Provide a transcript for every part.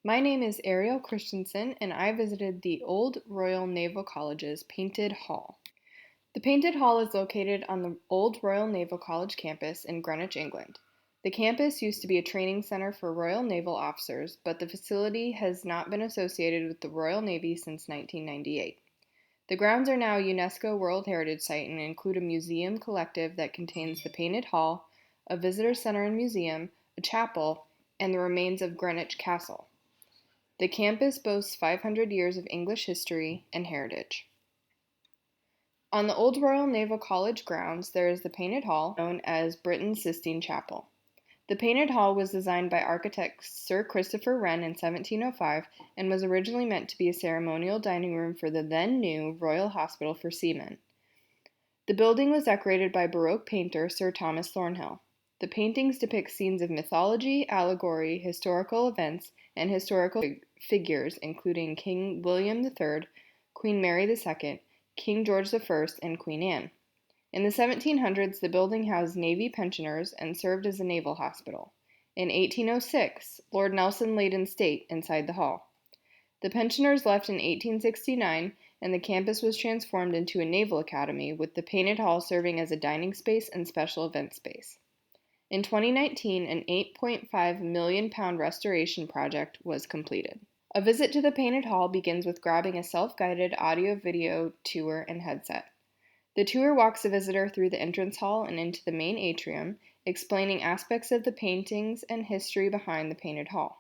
My name is Ariel Christensen, and I visited the Old Royal Naval College's Painted Hall. The Painted Hall is located on the Old Royal Naval College campus in Greenwich, England. The campus used to be a training center for Royal Naval officers, but the facility has not been associated with the Royal Navy since 1998. The grounds are now a UNESCO World Heritage Site and include a museum collective that contains the Painted Hall, a visitor center and museum, a chapel, and the remains of Greenwich Castle. The campus boasts 500 years of English history and heritage. On the Old Royal Naval College grounds, there is the Painted Hall, known as Britain's Sistine Chapel. The Painted Hall was designed by architect Sir Christopher Wren in 1705 and was originally meant to be a ceremonial dining room for the then new Royal Hospital for Seamen. The building was decorated by Baroque painter Sir Thomas Thornhill. The paintings depict scenes of mythology, allegory, historical events, and historical figures, including King William III, Queen Mary II, King George I, and Queen Anne. In the 1700s, the building housed Navy pensioners and served as a naval hospital. In 1806, Lord Nelson laid in state inside the hall. The pensioners left in 1869, and the campus was transformed into a naval academy, with the Painted Hall serving as a dining space and special event space. In 2019, an £8.5 million restoration project was completed. A visit to the Painted Hall begins with grabbing a self-guided audio-video tour and headset. The tour walks the visitor through the entrance hall and into the main atrium, explaining aspects of the paintings and history behind the Painted Hall.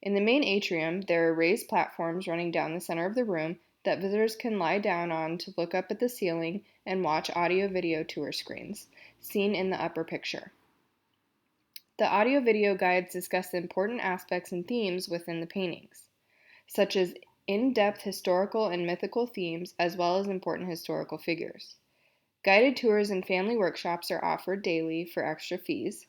In the main atrium, there are raised platforms running down the center of the room that visitors can lie down on to look up at the ceiling and watch audio-video tour screens, seen in the upper picture. The audio-video guides discuss the important aspects and themes within the paintings, such as in-depth historical and mythical themes, as well as important historical figures. Guided tours and family workshops are offered daily for extra fees.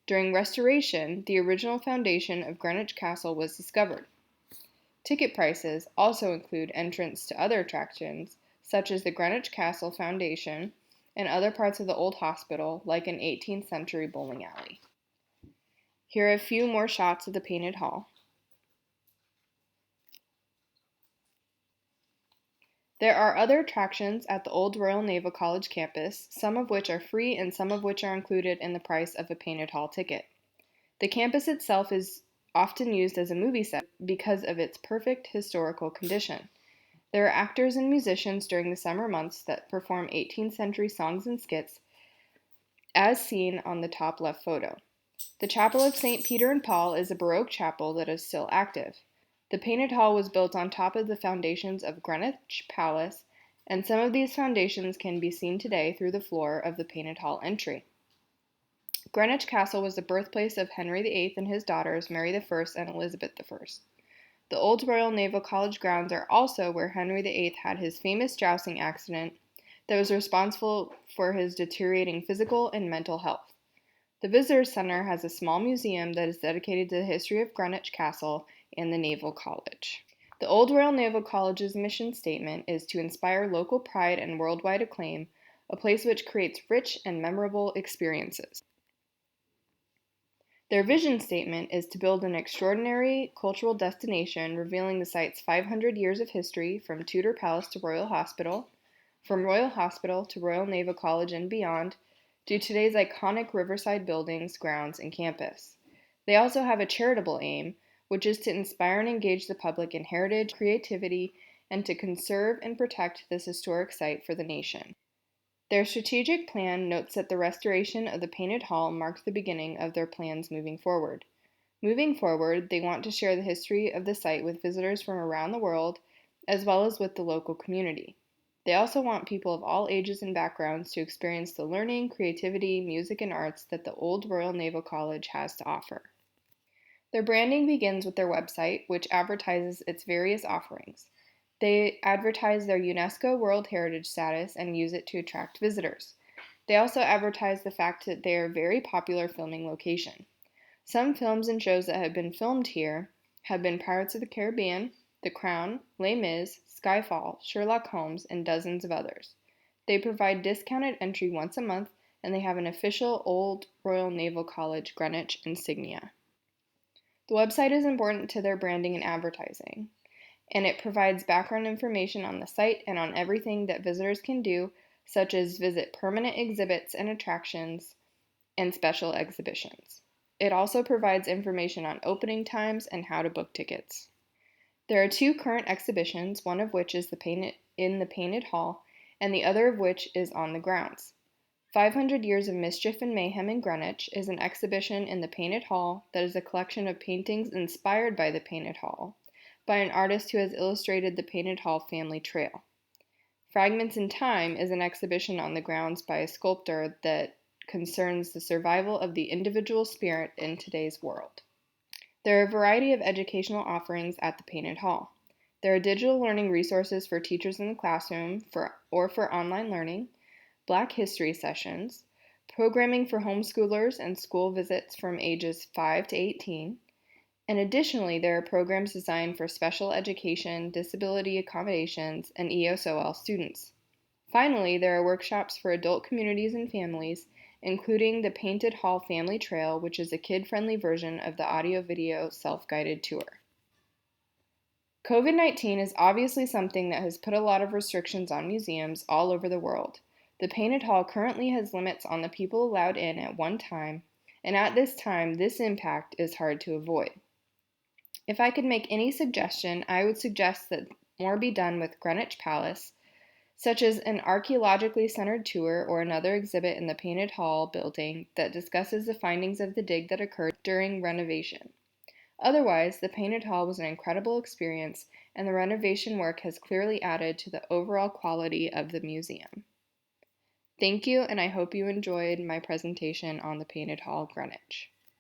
During restoration, the original foundation of Greenwich Castle was discovered. Ticket prices also include entrance to other attractions, such as the Greenwich Castle Foundation and other parts of the old hospital, like an 18th century bowling alley. Here are a few more shots of the Painted Hall. There are other attractions at the Old Royal Naval College campus, some of which are free and some of which are included in the price of a Painted Hall ticket. The campus itself is often used as a movie set because of its perfect historical condition. There are actors and musicians during the summer months that perform 18th century songs and skits, as seen on the top left photo. The Chapel of St. Peter and Paul is a Baroque chapel that is still active. The Painted Hall was built on top of the foundations of Greenwich Palace, and some of these foundations can be seen today through the floor of the Painted Hall entry. Greenwich Castle was the birthplace of Henry VIII and his daughters, Mary I and Elizabeth I. The Old Royal Naval College grounds are also where Henry VIII had his famous jousting accident that was responsible for his deteriorating physical and mental health. The Visitors Center has a small museum that is dedicated to the history of Greenwich Castle and the Naval College. The Old Royal Naval College's mission statement is to inspire local pride and worldwide acclaim, a place which creates rich and memorable experiences. Their vision statement is to build an extraordinary cultural destination revealing the site's 500 years of history from Tudor Palace to Royal Hospital, from Royal Hospital to Royal Naval College and beyond, to today's iconic riverside buildings, grounds, and campus. They also have a charitable aim, which is to inspire and engage the public in heritage, creativity, and to conserve and protect this historic site for the nation. Their strategic plan notes that the restoration of the Painted Hall marks the beginning of their plans moving forward. Moving forward, they want to share the history of the site with visitors from around the world, as well as with the local community. They also want people of all ages and backgrounds to experience the learning, creativity, music, and arts that the Old Royal Naval College has to offer. Their branding begins with their website, which advertises its various offerings. They advertise their UNESCO World Heritage status and use it to attract visitors. They also advertise the fact that they are a very popular filming location. Some films and shows that have been filmed here have been Pirates of the Caribbean, The Crown, Les Mis, Skyfall, Sherlock Holmes, and dozens of others. They provide discounted entry once a month, and they have an official Old Royal Naval College Greenwich insignia. The website is important to their branding and advertising, and it provides background information on the site and on everything that visitors can do, such as visit permanent exhibits and attractions and special exhibitions. It also provides information on opening times and how to book tickets. There are 2 current exhibitions, one of which is in the Painted Hall, and the other of which is on the grounds. 500 Years of Mischief and Mayhem in Greenwich is an exhibition in the Painted Hall that is a collection of paintings inspired by the Painted Hall by an artist who has illustrated the Painted Hall family trail. Fragments in Time is an exhibition on the grounds by a sculptor that concerns the survival of the individual spirit in today's world. There are a variety of educational offerings at the Painted Hall. There are digital learning resources for teachers in the classroom or for online learning, Black History sessions, programming for homeschoolers and school visits from ages 5 to 18, and additionally, there are programs designed for special education, disability accommodations, and ESOL students. Finally, there are workshops for adult communities and families, including the Painted Hall Family Trail, which is a kid-friendly version of the audio-video self-guided tour. COVID-19 is obviously something that has put a lot of restrictions on museums all over the world. The Painted Hall currently has limits on the people allowed in at one time, and at this time, this impact is hard to avoid. If I could make any suggestion, I would suggest that more be done with Greenwich Palace, such as an archaeologically centered tour or another exhibit in the Painted Hall building that discusses the findings of the dig that occurred during renovation. Otherwise, the Painted Hall was an incredible experience, and the renovation work has clearly added to the overall quality of the museum. Thank you, and I hope you enjoyed my presentation on the Painted Hall, Greenwich.